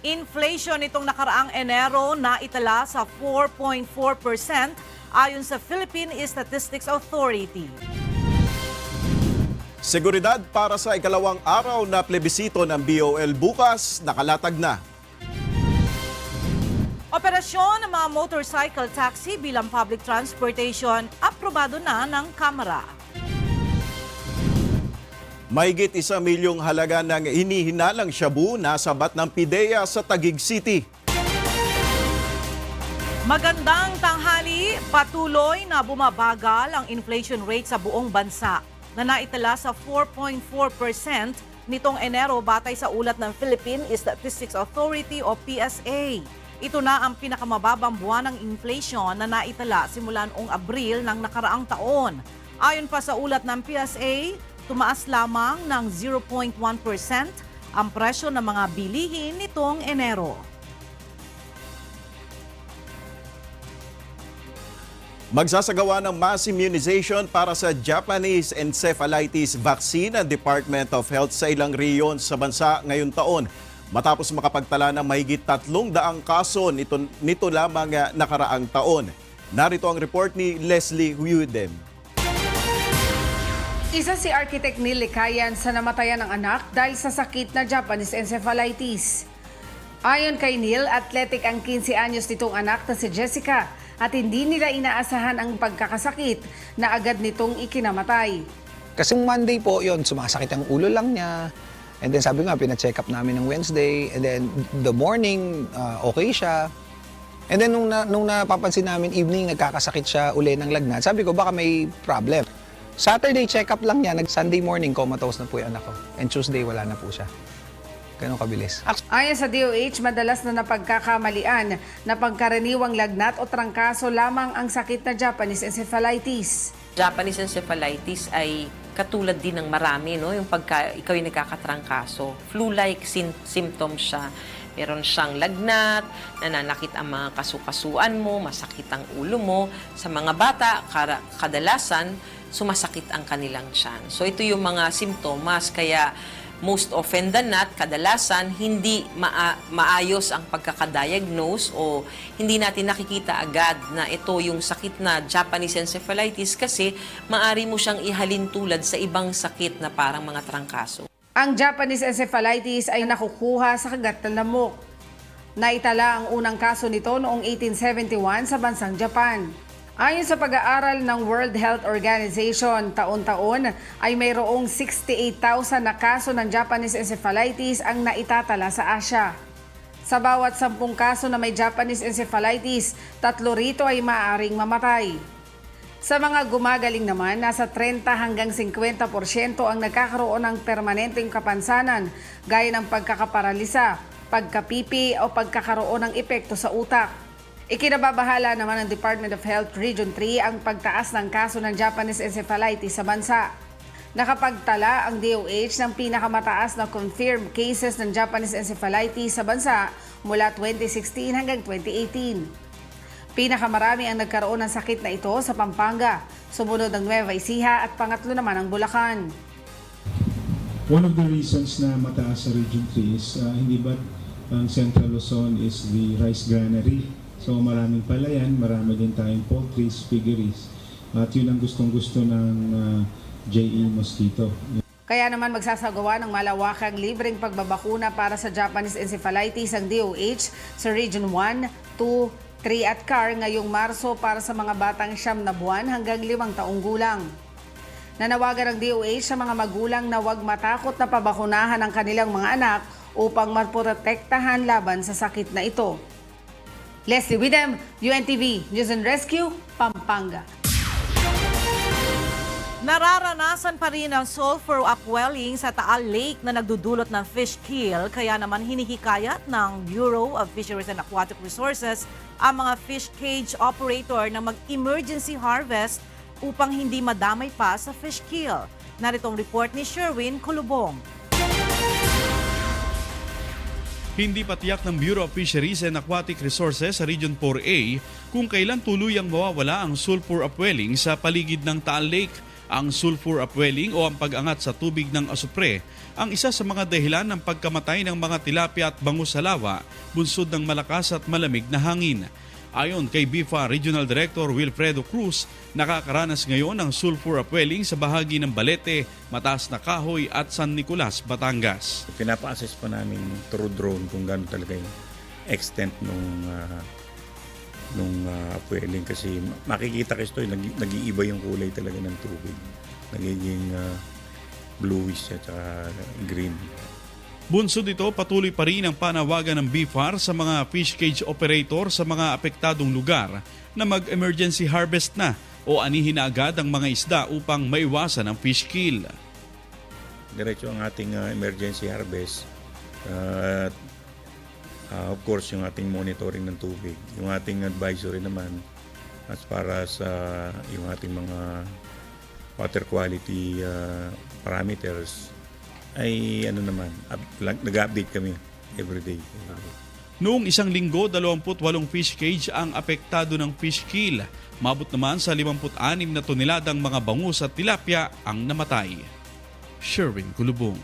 Inflation nitong nakaraang Enero na itala sa 4.4% ayon sa Philippine Statistics Authority. Seguridad para sa ikalawang araw na plebisito ng BOL bukas, nakalatag na. Operasyon ng mga motorcycle taxi bilang public transportation, aprobado na ng Kamara. Mahigit 1 milyong halaga ng hinihinalang shabu na sabat ng PIDEA sa Taguig City. Magandang tanghali, patuloy na bumabagal ang inflation rate sa buong bansa na naitala sa 4.4% nitong Enero batay sa ulat ng Philippine Statistics Authority o PSA. Ito na ang pinakamababang buwan ng inflation na naitala simula noong Abril ng nakaraang taon. Ayon pa sa ulat ng PSA, tumaas lamang ng 0.1% ang presyo ng mga bilihin nitong Enero. Magsasagawa ng mass immunization para sa Japanese encephalitis vaccine ang Department of Health sa ilang rehiyon sa bansa ngayong taon. Matapos makapagtala ng mahigit 300 kaso nito lamang nakaraang taon. Narito ang report ni Leslie Huyudem. Isa si Architect Neil Likayan sa namatayan ng anak dahil sa sakit na Japanese encephalitis. Ayon kay Neil, athletic ang 15 anyos nitong anak na si Jessica at hindi nila inaasahan ang pagkakasakit na agad nitong ikinamatay. Kasi Monday po yon, sumasakit ang ulo lang niya. And then sabi nga, pina-check up namin ng Wednesday. And then the morning, okay siya. And then nung napapansin namin evening, nagkakasakit siya uli ng lagnat. Sabi ko, baka may problem. Saturday, check-up lang niya. Sunday morning, comatose na po yung anak ko. And Tuesday, wala na po siya. Ganun kabilis. Ayon sa DOH, madalas na napagkakamalian na pagkaraniwang lagnat o trangkaso lamang ang sakit na Japanese encephalitis. Japanese encephalitis ay katulad din ng marami, no? Yung pagka ikaw ay nagkakatrangkaso. Flu-like symptoms siya. Meron siyang lagnat, nananakit ang mga kasukasuan mo, masakit ang ulo mo. Sa mga bata, kadalasan, sumasakit ang kanilang tiyan. So ito yung mga simptomas, kaya most often than not, kadalasan hindi maayos ang pagkakadiagnose o hindi natin nakikita agad na ito yung sakit na Japanese encephalitis kasi maari mo siyang ihalin tulad sa ibang sakit na parang mga trangkaso. Ang Japanese encephalitis ay nakukuha sa kagat ng lamok. Naitala ang unang kaso nito noong 1871 sa bansang Japan. Ayon sa pag-aaral ng World Health Organization, taon-taon ay mayroong 68,000 na kaso ng Japanese encephalitis ang naitatala sa Asia. Sa bawat 10 kaso na may Japanese encephalitis, 3 rito ay maaaring mamatay. Sa mga gumagaling naman, nasa 30 hanggang 50% ang nagkakaroon ng permanenteng kapansanan gaya ng pagkakaparalisa, pagkapipi o pagkakaroon ng epekto sa utak. Ikinababahala naman ng Department of Health Region 3 ang pagtaas ng kaso ng Japanese encephalitis sa bansa. Nakapagtala ang DOH ng pinakamataas na confirmed cases ng Japanese encephalitis sa bansa mula 2016 hanggang 2018. Pinakamarami ang nagkaroon ng sakit na ito sa Pampanga, sumunod ang Nueva Ecija at pangatlo naman ang Bulacan. One of the reasons na mataas sa Region 3 is hindi ba ang Central Luzon is the rice granary. So maraming palayan, marami din tayong poultries, piggeries. At yun ang gustong-gusto ng JE Mosquito. Kaya naman magsasagawa ng malawakang libreng pagbabakuna para sa Japanese encephalitis ang DOH sa Region 1, 2, 3 at CAR ngayong Marso para sa mga batang 9 na buwan hanggang 5 taong gulang. Nanawagan ng DOH sa mga magulang na huwag matakot na pabakunahan ang kanilang mga anak upang maprotektahan laban sa sakit na ito. Leslie Widem, UNTV News and Rescue, Pampanga. Nararanasan pa rin ang sulfur upwelling sa Taal Lake na nagdudulot ng fish kill, kaya naman hinihikayat ng Bureau of Fisheries and Aquatic Resources ang mga fish cage operator na mag-emergency harvest upang hindi madamay pa sa fish kill. Naritong report ni Sherwin Colubong. Hindi patiyak ng Bureau of Fisheries and Aquatic Resources sa Region 4A kung kailan tuluyang mawawala ang sulfur upwelling sa paligid ng Taal Lake. Ang sulfur upwelling o ang pag-angat sa tubig ng asupre ang isa sa mga dahilan ng pagkamatay ng mga tilapia at bangus sa lawa bunsod ng malakas at malamig na hangin. Ayon kay BIFA Regional Director Wilfredo Cruz, nakakaranas ngayon ng sulfur upwelling sa bahagi ng Balete, Mataas na Kahoy at San Nicolas, Batangas. Pinapa-assess pa namin through drone kung gaano talaga yung extent nung upwelling kasi makikita kasi ito, nag-iiba yung kulay talaga ng tubig. Nagiging bluish at green. Bunsod ito, patuloy pa rin ang panawagan ng BIFAR sa mga fish cage operator sa mga apektadong lugar na mag-emergency harvest na o anihin na agad ang mga isda upang maiwasan ang fish kill. Diretso ang ating emergency harvest. Of course, yung ating monitoring ng tubig. Yung ating advisory naman as para sa yung ating mga water quality parameters ay nag-update kami every day. Noong isang linggo, 28 fish cage ang apektado ng fish kill. Mabot naman sa 56 na toneladang mga bangus at tilapia ang namatay. Sherwin Kulubong,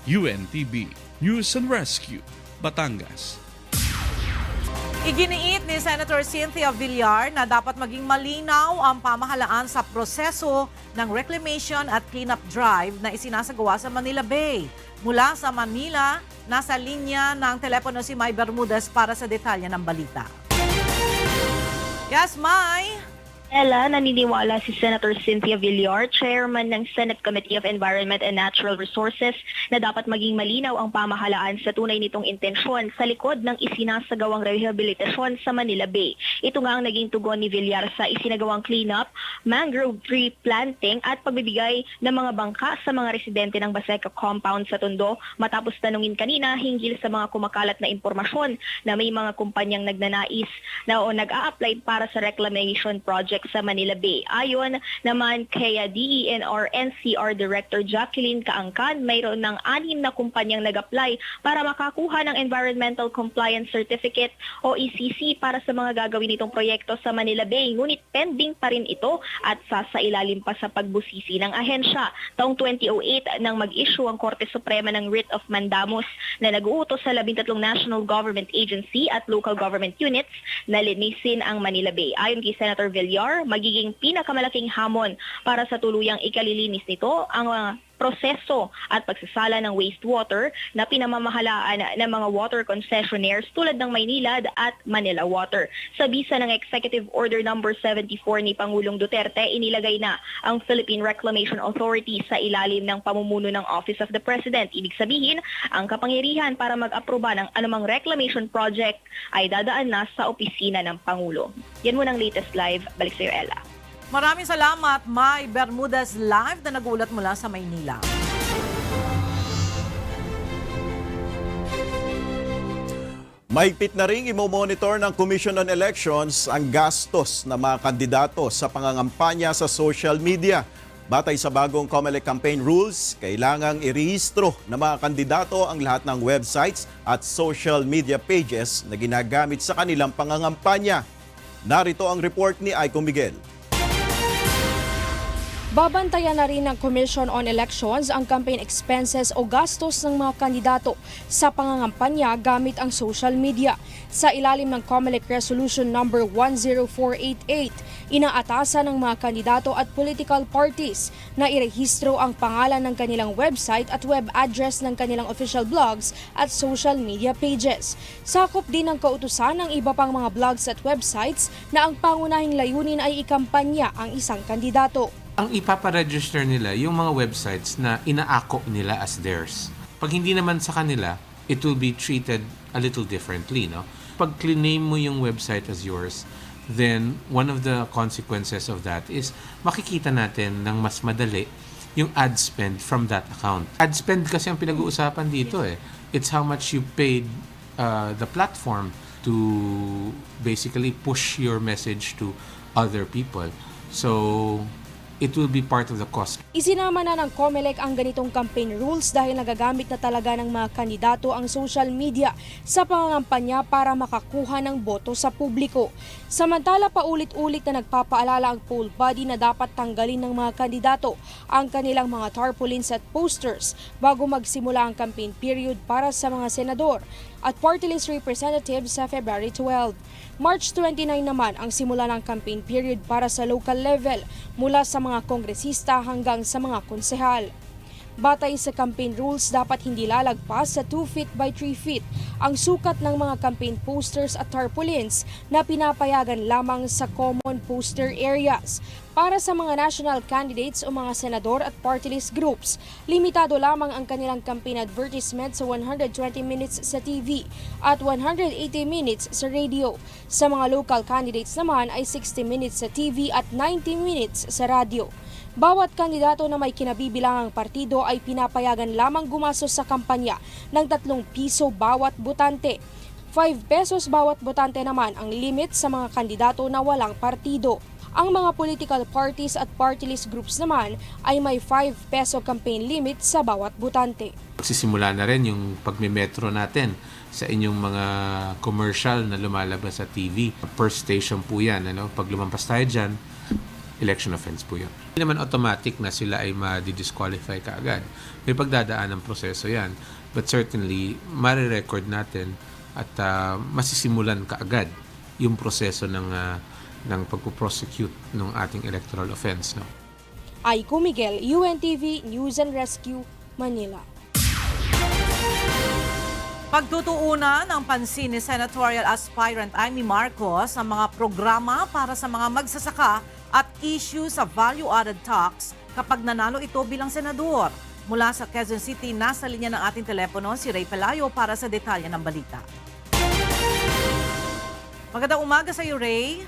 UNTV News and Rescue, Batangas. Iginiit ni Senator Cynthia Villar na dapat maging malinaw ang pamahalaan sa proseso ng reclamation at cleanup drive na isinasagawa sa Manila Bay. Mula sa Manila, nasa linya ng telepono si May Bermudez para sa detalye ng balita. Yes, May! Ella, naniniwala si Senator Cynthia Villar, chairman ng Senate Committee of Environment and Natural Resources, na dapat maging malinaw ang pamahalaan sa tunay nitong intensyon sa likod ng isinasagawang rehabilitasyon sa Manila Bay. Ito nga ang naging tugon ni Villar sa isinagawang cleanup, mangrove tree planting at pagbibigay ng mga bangka sa mga residente ng Baseca compound sa Tondo matapos tanungin kanina hinggil sa mga kumakalat na impormasyon na may mga kumpanyang nagnanais na o nag-a-apply para sa reclamation project sa Manila Bay. Ayon naman kay DENR NCR Director Jacqueline Kaangkan, mayroon ng 6 na kumpanyang nag-apply para makakuha ng Environmental Compliance Certificate o ECC para sa mga gagawin nitong proyekto sa Manila Bay. Ngunit pending pa rin ito at sasailalim pa sa pagbusisi ng ahensya. Taong 2008 nang mag-issue ang Korte Suprema ng Writ of Mandamus na nag-uutos sa 13 national government agency at local government units na linisin ang Manila Bay. Ayon kay Senator Villar, magiging pinakamalaking hamon para sa tuluyang ikalilinis nito ang proseso at pagsasala ng wastewater na pinamamahalaan ng mga water concessionaires tulad ng Maynilad at Manila Water. Sa bisa ng Executive Order No. 74 ni Pangulong Duterte, inilagay na ang Philippine Reclamation Authority sa ilalim ng pamumuno ng Office of the President. Ibig sabihin, ang kapangyarihan para mag-aproba ng anumang reclamation project ay dadaan na sa opisina ng Pangulo. Yan muna ang latest live. Balik sa iyo, Ella. Maraming salamat, May Bermudez live na nagulat mula sa Maynila. Mahigpit na ring imomonitor ng Commission on Elections ang gastos ng mga kandidato sa pangangampanya sa social media. Batay sa bagong COMELEC campaign rules, kailangang irehistro ng mga kandidato ang lahat ng websites at social media pages na ginagamit sa kanilang pangangampanya. Narito ang report ni Aiko Miguel. Babantayan na rin ng Commission on Elections ang campaign expenses o gastos ng mga kandidato sa pangangampanya gamit ang social media. Sa ilalim ng COMELEC Resolution No. 10488, inaatasan ng mga kandidato at political parties na irehistro ang pangalan ng kanilang website at web address ng kanilang official blogs at social media pages. Sakop din ng kautusan ng iba pang mga blogs at websites na ang pangunahing layunin ay ikampanya ang isang kandidato. Ang ipaparegister nila yung mga websites na inaako nila as theirs. Pag hindi naman sa kanila, it will be treated a little differently, no? Pag claim mo yung website as yours, then one of the consequences of that is makikita natin ng mas madali yung ad spend from that account. Ad spend kasi ang pinag-uusapan dito eh. It's how much you paid the platform to basically push your message to other people. So, it will be part of the cost. Isinama na ng COMELEC ang ganitong campaign rules dahil nagagamit na talaga ng mga kandidato ang social media sa pangangampanya para makakuha ng boto sa publiko. Samantala, paulit-ulit na nagpapaalala ang poll body na dapat tanggalin ng mga kandidato ang kanilang mga tarpaulins at posters bago magsimula ang campaign period para sa mga senador at party list representatives sa February 12. March 29 naman ang simula ng campaign period para sa local level mula sa mga kongresista hanggang sa mga konsehal. Batay sa campaign rules, dapat hindi lalagpas sa 2 feet by 3 feet ang sukat ng mga campaign posters at tarpaulins na pinapayagan lamang sa common poster areas. Para sa mga national candidates o mga senador at party list groups, limitado lamang ang kanilang campaign advertisement sa 120 minutes sa TV at 180 minutes sa radio. Sa mga local candidates naman ay 60 minutes sa TV at 90 minutes sa radio. Bawat kandidato na may kinabibilangang partido ay pinapayagan lamang gumastos sa kampanya ng 3 piso bawat botante. 5 pesos bawat botante naman ang limit sa mga kandidato na walang partido. Ang mga political parties at party list groups naman ay may 5 peso campaign limit sa bawat botante. Magsisimula na rin yung pagme-metro natin sa inyong mga commercial na lumalabas sa TV. Per station po yan. Pag lumampas tayo dyan, election offense po yun. Hindi naman automatic na sila ay ma-disqualify kaagad. May pagdadaan ng proseso yan. But certainly, marirecord natin at masisimulan kaagad yung proseso ng pagpuprosecute ng ating electoral offense. Aiko Miguel, UNTV News and Rescue, Manila. Pagtutuunan ng pansin ni Senatorial Aspirant Amy Marcos ang mga programa para sa mga magsasaka at issue sa value-added tax kapag nanalo ito bilang senador. Mula sa Quezon City, nasa linya ng ating telepono si Ray Pelayo para sa detalye ng balita. Magandang umaga sa iyo, Ray.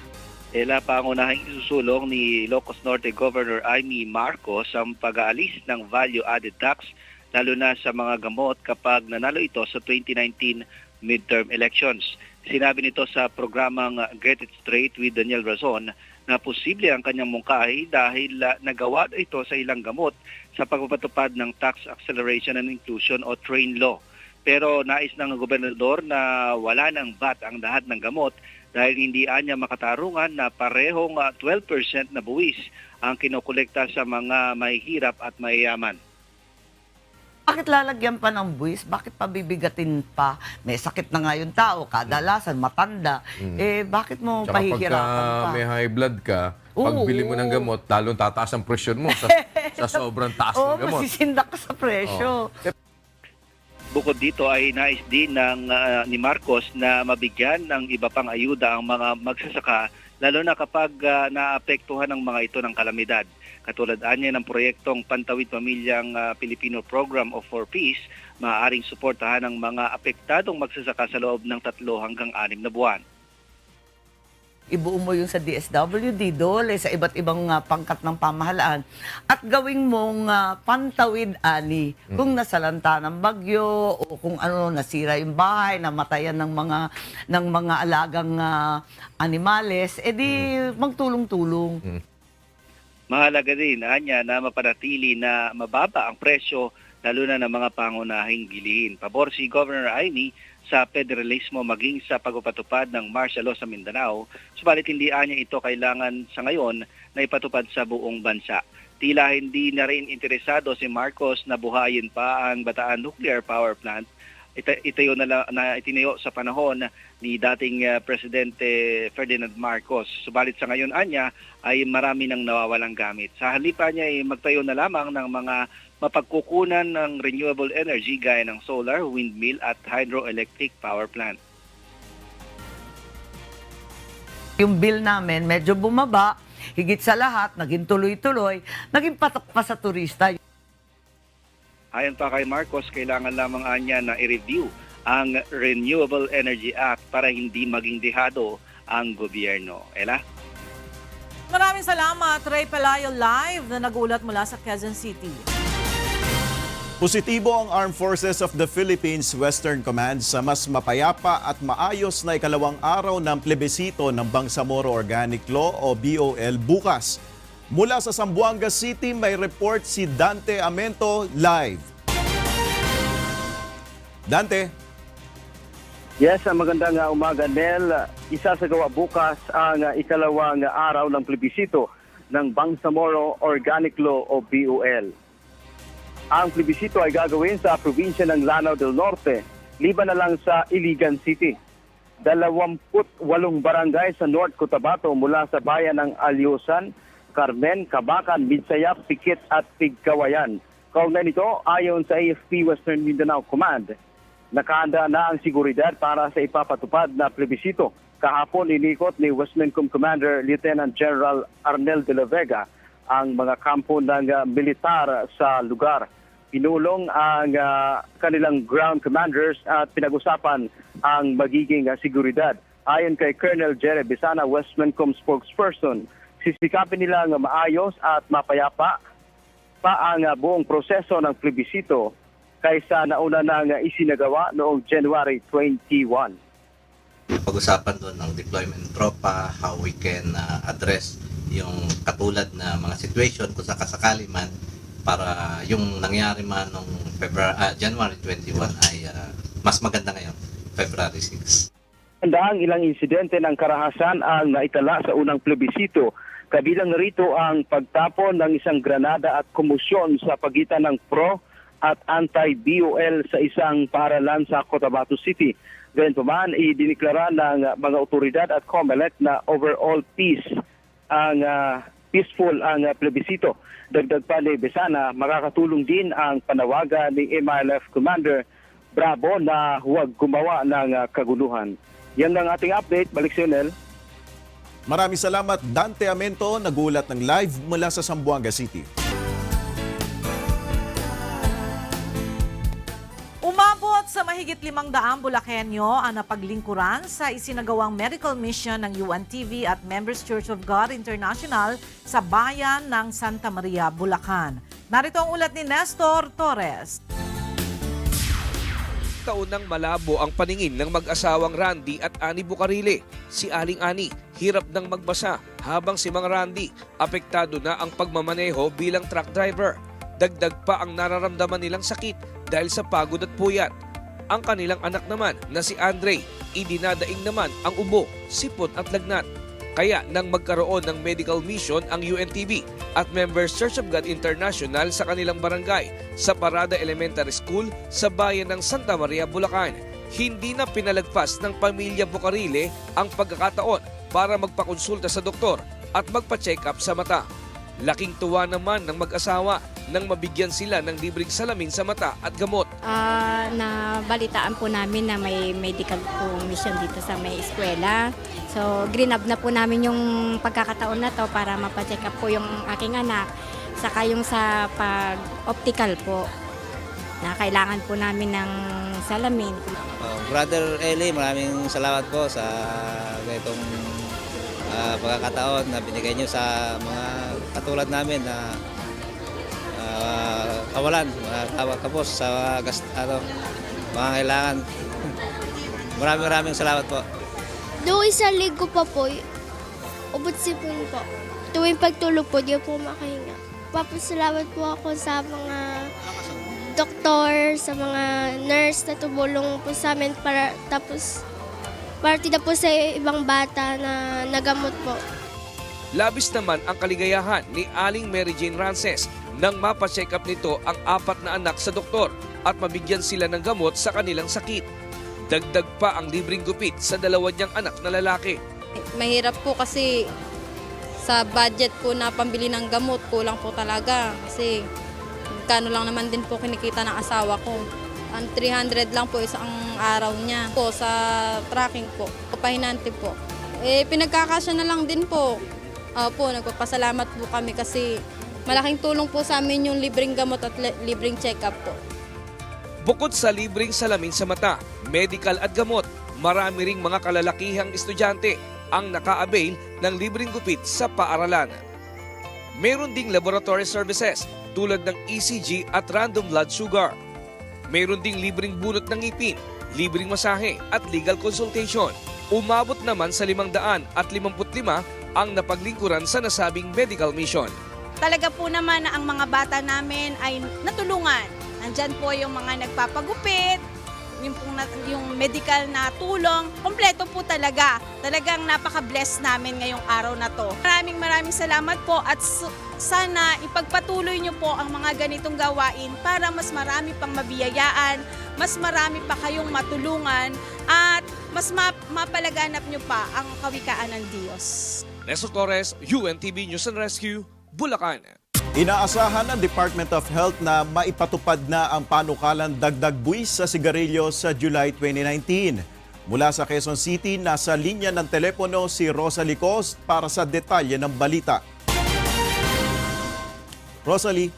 Pangunahing isusulong ni Ilocos Norte Governor Amy Marcos ang pag-aalis ng value-added tax lalo na sa mga gamot kapag nanalo ito sa 2019 midterm elections. Sinabi nito sa programang Get It Straight with Daniel Razon na posible ang kanyang mungkahi dahil nagawa ito sa ilang gamot sa pagpapatupad ng Tax Acceleration and Inclusion o TRAIN Law. Pero nais ng gobernador na wala ng VAT ang lahat ng gamot dahil hindi anya makatarungan na parehong 12% na buwis ang kinokolekta sa mga mahihirap at mayayaman. Bakit lalagyan pa ng buwis? Bakit pabibigatin pa? May sakit na nga yung tao, kadalasan, matanda. Bakit mo Tsaka pahihirapan pagka pa? may high blood ka, pagbili mo ng gamot, talong tataas ang presyon mo sa sobrang taas ng gamot. Masisindak ka sa presyo. Bukod dito ay nais din ni Marcos na mabigyan ng iba pang ayuda ang mga magsasaka lalo na kapag naapektuhan ng mga ito ng kalamidad. Katulad anya ng proyektong Pantawid Pamilyang Pilipino Program of For Peace, maaaring suportahan ng mga apektadong magsasaka sa loob ng 3 hanggang 6 na buwan. Ibuo mo yung sa DSWD, dole, sa iba't ibang pangkat ng pamahalaan at gawing mong pantawid ani kung nasalanta ng bagyo o kung nasira yung bahay, namatayan ng mga alagang animales, edi magtulong-tulong. Mahalaga din anya na mapanatili na mababa ang presyo lalo na ng mga pangunahing bilihin. Pabor si Governor Amy sa federalismo maging sa pagpapatupad ng martial law sa Mindanao, subalit hindi anya ito kailangan sa ngayon na ipatupad sa buong bansa. Tila hindi na rin interesado si Marcos na buhayin pa ang Bataan Nuclear Power Plant. Itinayo sa panahon ni dating Presidente Ferdinand Marcos. Subalit sa ngayon anya ay marami nang nawawalang gamit. Sa halipa niya ay magtayo na lamang ng mga mapagkukunan ng renewable energy gaya ng solar, windmill at hydroelectric power plant. Yung bill namin medyo bumaba, higit sa lahat, naging tuloy-tuloy, naging patok pa sa turista. Ayon pa kay Marcos, kailangan lamang anya na i-review ang Renewable Energy Act para hindi maging dehado ang gobyerno. Ella? Maraming salamat, Ray Pelayo live na nagulat mula sa Quezon City. Positibo ang Armed Forces of the Philippines Western Command sa mas mapayapa at maayos na ikalawang araw ng plebisito ng Bangsamoro Organic Law o BOL bukas. Mula sa Zamboanga City, may report si Dante Amento live. Dante. Yes, magandang umaga, Nel. Isasagawa bukas ang ikalawang araw ng plebisito ng Bangsamoro Organic Law o BUL. Ang plebisito ay gagawin sa probinsya ng Lanao del Norte, liban na lang sa Iligan City. 28 barangay sa North Cotabato mula sa bayan ng Alyusan, Carmen, Cabacan, Midsayap, Pikit at Pigkawayan. Kaugnay nito, ayon sa AFP Western Mindanao Command, nakahanda na ang seguridad para sa ipapatupad na plebisito. Kahapon inikot ni Westmencom Commander Lieutenant General Arnel de la Vega ang mga kampo ng militar sa lugar. Pinulong ang kanilang ground commanders at pinag-usapan ang magiging seguridad. Ayon kay Colonel Jerry Bisana, Westmencom spokesperson, sisikapin nilang maayos at mapayapa pa ang buong proseso ng plebisito kaysa nauna nang isinagawa noong January 21. Pag-usapan doon ng deployment ng tropa, how we can address yung katulad na mga situation kung sakasakali man para yung nangyari man noong January 21 ay mas maganda ngayon, February 6. Ang ilang insidente ng karahasan ang naitala sa unang plebisito. Kabilang rito ang pagtapon ng isang granada at komosyon sa pagitan ng pro at anti-BUL sa isang paaralan sa Cotabato City. Gayunpaman, idiniklara ng mga otoridad at COMELEC na overall peaceful ang plebisito. Dagdag pa ni Besana, makakatulong din ang panawagan ni MILF Commander Bravo na huwag gumawa ng kaguluhan. Yan ang ating update. Balik sa Nel. Maraming salamat, Dante Amento, nagulat ng live mula sa Zamboanga City. Umabot sa mahigit 500 Bulakenyo ang napaglingkuran sa isinagawang medical mission ng UNTV at Members Church of God International sa bayan ng Santa Maria, Bulacan. Narito ang ulat ni Nestor Torres. Taunang malabo ang paningin ng mag-asawang Randy at Ani Bucarile. Si Aling Ani, hirap ng magbasa habang si Mang Randy, apektado na ang pagmamaneho bilang truck driver. Dagdag pa ang nararamdaman nilang sakit dahil sa pagod at puyat. Ang kanilang anak naman na si Andre, idinadaing naman ang ubo, sipon at lagnat. Kaya nang magkaroon ng medical mission ang UNTV at Members Church of God International sa kanilang barangay sa Parada Elementary School sa bayan ng Santa Maria, Bulacan, hindi na pinalagpas ng pamilya Bucarile ang pagkakataon para magpakonsulta sa doktor at magpa-check up sa mata. Laking tuwa naman ng mag-asawa nang mabigyan sila ng libreng salamin sa mata at gamot. Nabalitaan po namin na may medical po mission dito sa may eskwela. So, green-up na po namin yung pagkakataon na to para mapacheck up po yung aking anak. Saka yung sa pag-optical po na kailangan po namin ng salamin. Brother Eli, maraming salamat po sa ganitong pagkakataon na binigay niyo sa mga katulad namin na kawalan, tawag kapos sa mga kailangan. Maraming salamat po. Doon isang linggo pa po, ubod sipon po. Tuwing pagtulog po, di po makahinga. Papasalamat po ako sa mga doktor, sa mga nurse na tumulong po sa amin para na po sa ibang bata na nagamot po. Labis naman ang kaligayahan ni Aling Mary Jane Rances nang mapacheck up nito ang 4 na anak sa doktor at mabigyan sila ng gamot sa kanilang sakit. Dagdag pa ang libreng gupit sa 2 niyang anak na lalaki. Mahirap po kasi sa budget po na pambili ng gamot, kulang po talaga. Kasi kano lang naman din po kinikita ng asawa ko. Ang 300 lang po isang araw niya po sa tracking po, pahinante po. Pinagkakasya na lang din po. Po, nagpapasalamat po kami kasi malaking tulong po sa amin yung libreng gamot at libreng check-up po. Bukod sa libreng salamin sa mata, medical at gamot, marami ring mga kalalakihang estudyante ang naka-avail ng libreng gupit sa paaralan. Meron ding laboratory services tulad ng ECG at random blood sugar. Meron ding libreng bunot ng ngipin, libreng masahe at legal consultation. Umabot naman sa 555 ang napaglingkuran sa nasabing medical mission. Talaga po naman na ang mga bata namin ay natulungan. Nandyan po yung mga nagpapagupit, yung medical na tulong, kompleto po talaga. Talagang napaka-bless namin ngayong araw na to. Maraming salamat po at sana ipagpatuloy niyo po ang mga ganitong gawain para mas marami pang mabiyayaan, mas marami pa kayong matulungan at mas mapalaganap niyo pa ang kawikaan ng Diyos. Nestor Torres, UNTV News and Rescue, Bulacan. Inaasahan ng Department of Health na maipatupad na ang panukalang dagdag buwis sa sigarilyo sa July 2019. Mula sa Quezon City, nasa linya ng telepono si Rosalie Cost para sa detalye ng balita. Rosalie.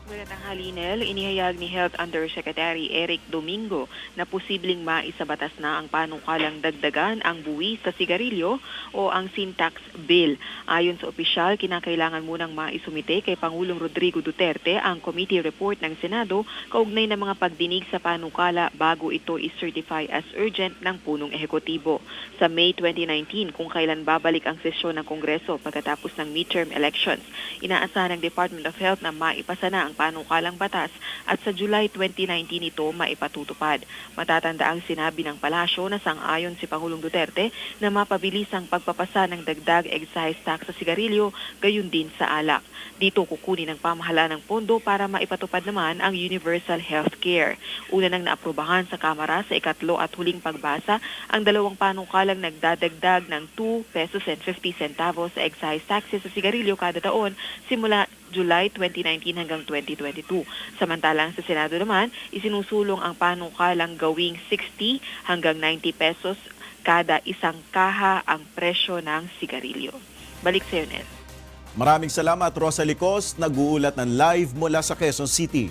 Magandang tanghali, Nel. Inihayag ni Health Undersecretary Eric Domingo na posibleng maisabatas na ang panukalang dagdagan ang buwis sa sigarilyo o ang sin tax bill. Ayon sa opisyal, kinakailangan munang maisumite kay Pangulong Rodrigo Duterte ang committee report ng Senado kaugnay ng mga pagdinig sa panukala bago ito i-certify as urgent ng punong ehekutibo. Sa May 2019, kung kailan babalik ang sesyon ng Kongreso pagkatapos ng midterm elections, inaasahan ng Department of Health na maipasa na ang panukalang batas at sa July 2019 ito maipatutupad. Matatanda ang sinabi ng palasyo na sang-ayon si Pangulong Duterte na mapabilis ang pagpapasa ng dagdag excise tax sa sigarilyo, gayon din sa alak. Dito kukunin ng pamahalaan ng pondo para maipatupad naman ang universal health care. Una nang naaprubahan sa Kamara sa ikatlo at huling pagbasa ang dalawang panukalang nagdadagdag ng 2 pesos and 50 centavos sa excise taxes sa sigarilyo kada taon simula July 2019 hanggang 2022. Samantalang sa Senado naman, isinusulong ang panukalang gawing 60 hanggang 90 pesos kada isang kaha ang presyo ng sigarilyo. Balik sa iyo, Nel. Maraming salamat, Rosalie Cost, nag-uulat ng live mula sa Quezon City.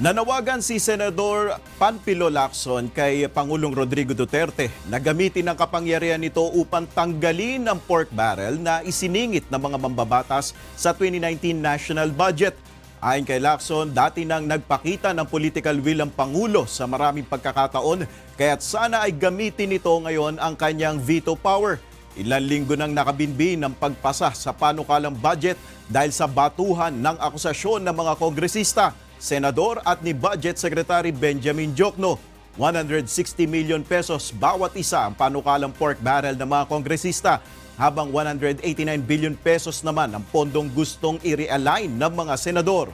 Nanawagan si Senador Panfilo Lacson kay Pangulong Rodrigo Duterte na gamitin ang kapangyarihan nito upang tanggalin ang pork barrel na isiningit ng mga mambabatas sa 2019 national budget. Ayon kay Lacson, dati nang nagpakita ng political will ang Pangulo sa maraming pagkakataon, kaya't sana ay gamitin nito ngayon ang kanyang veto power. Ilang linggo nang nakabinbin ng pagpasa sa panukalang budget dahil sa batuhan ng akusasyon ng mga kongresista, senador at ni Budget Secretary Benjamin Diokno. 160 million pesos bawat isa ang panukalang pork barrel ng mga kongresista, habang 189 billion pesos naman ang pondong gustong i-realign ng mga senador.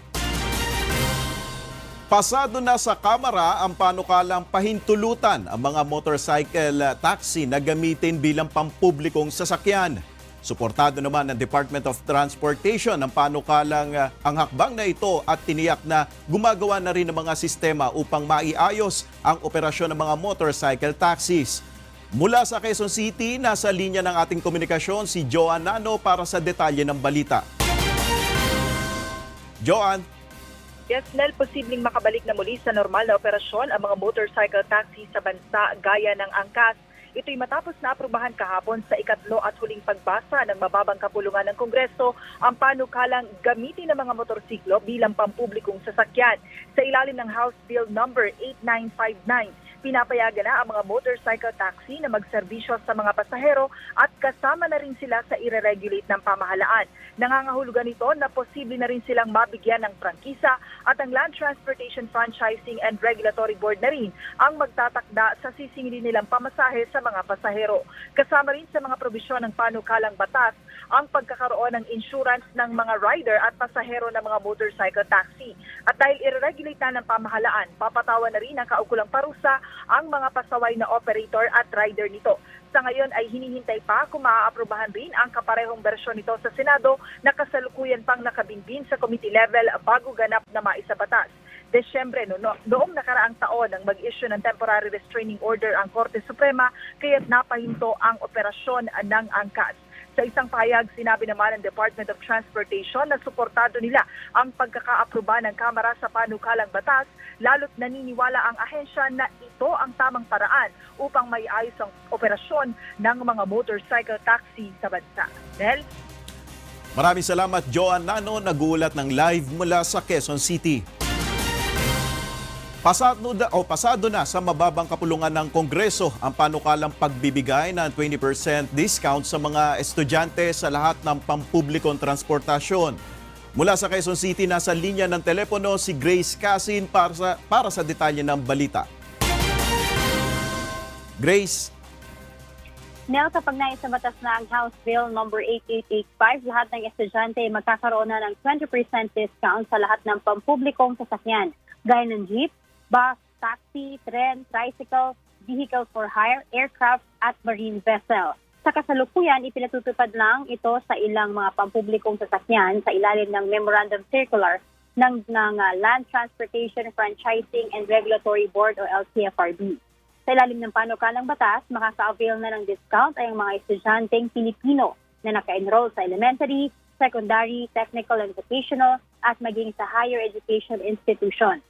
Pasado na sa Kamara ang panukalang pahintulutan ang mga motorcycle taxi na gamitin bilang pampublikong sasakyan. Suportado naman ng Department of Transportation ang panukalang ang hakbang na ito at tiniyak na gumagawa na rin ng mga sistema upang maiayos ang operasyon ng mga motorcycle taxis. Mula sa Quezon City, nasa linya ng ating komunikasyon si Joan Nano para sa detalye ng balita. Joan. Yes, Nel, posibleng makabalik na muli sa normal na operasyon ang mga motorcycle taxi sa bansa gaya ng angkas. Ito'y matapos na aprubahan kahapon sa ikatlo at huling pagbasa ng mababang kapulungan ng Kongreso ang panukalang gamitin ng mga motorsiklo bilang pampublikong sasakyan. Sa ilalim ng House Bill number 8959, pinapayagan na ang mga motorcycle taxi na magserbisyo sa mga pasahero at kasama na rin sila sa ire-regulate ng pamahalaan. Nangangahulugan nito na posible na rin silang mabigyan ng prangkisa at ang Land Transportation Franchising and Regulatory Board na rin ang magtatakda sa sisingilin nilang pamasahe sa mga pasahero. Kasama rin sa mga probisyon ng panukalang batas ang pagkakaroon ng insurance ng mga rider at pasahero ng mga motorcycle taxi. At dahil ire-regulate na ng pamahalaan, papatawan na rin ang kaukulang parusa ang mga pasaway na operator at rider nito. Sa ngayon ay hinihintay pa kung maaaprubahan rin ang kaparehong bersyon nito sa Senado na kasalukuyan pang nakabinbin sa committee level bago ganap na maisabatas. Desyembre noong nakaraang taon nang mag-issue ng temporary restraining order ang Korte Suprema kaya't napahinto ang operasyon ng angkas. Sa isang pahayag, sinabi naman ng Department of Transportation na suportado nila ang pagkakaapruba ng Kamara sa panukalang batas, lalo't naniniwala ang ahensya na ito ang tamang paraan upang maiayos ang operasyon ng mga motorcycle taxi sa bansa. Nel? Maraming salamat, Joan Nano, nag-uulat ng live mula sa Quezon City. Pasado na sa mababang kapulungan ng Kongreso ang panukalang pagbibigay ng 20% discount sa mga estudyante sa lahat ng pampublikong transportasyon. Mula sa Quezon City, nasa linya ng telepono si Grace Casin para sa detalye ng balita. Grace. Nel, kapag naisabatas na ang House Bill No. 8885, lahat ng estudyante ay magkakaroon na ng 20% discount sa lahat ng pampublikong sasakyan, gaya ng jeep, bus, taxi, tren, tricycle, vehicle for hire, aircraft at marine vessel. Sa kasalukuyan, ipinatutupad lang ito sa ilang mga pampublikong sasakyan sa ilalim ng Memorandum Circular ng Land Transportation Franchising and Regulatory Board o LTFRB. Sa ilalim ng panukalang batas, makaka-avail na ng discount ay ang mga estudyanteng Pilipino na naka-enroll sa elementary, secondary, technical and vocational at maging sa higher education institution.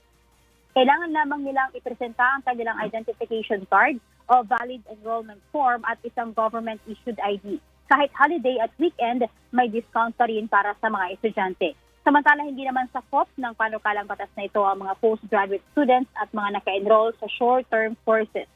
Kailangan lamang nilang ipresenta ang kanilang identification card o valid enrollment form at isang government-issued ID. Kahit holiday at weekend, may discount pa rin para sa mga estudyante. Samantala, hindi naman sakop ng panukalang batas na ito ang mga postgraduate students at mga naka-enroll sa short-term courses.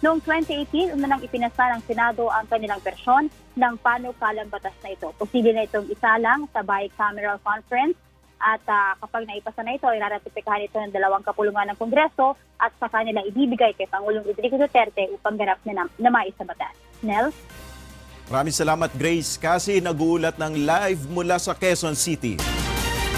Noong 2018, unang ipinasa ng Senado ang kanilang versyon ng panukalang batas na ito. Posible na itong isalang sa bicameral conference at kapag naipasa na ito, iraratipikahan ito ng dalawang kapulungan ng Kongreso at sa kanila ibibigay kay Pangulong Rodrigo Duterte upang ganap na maisabatas. Nel? Maraming salamat, Grace Casin, nag-uulat ng live mula sa Quezon City.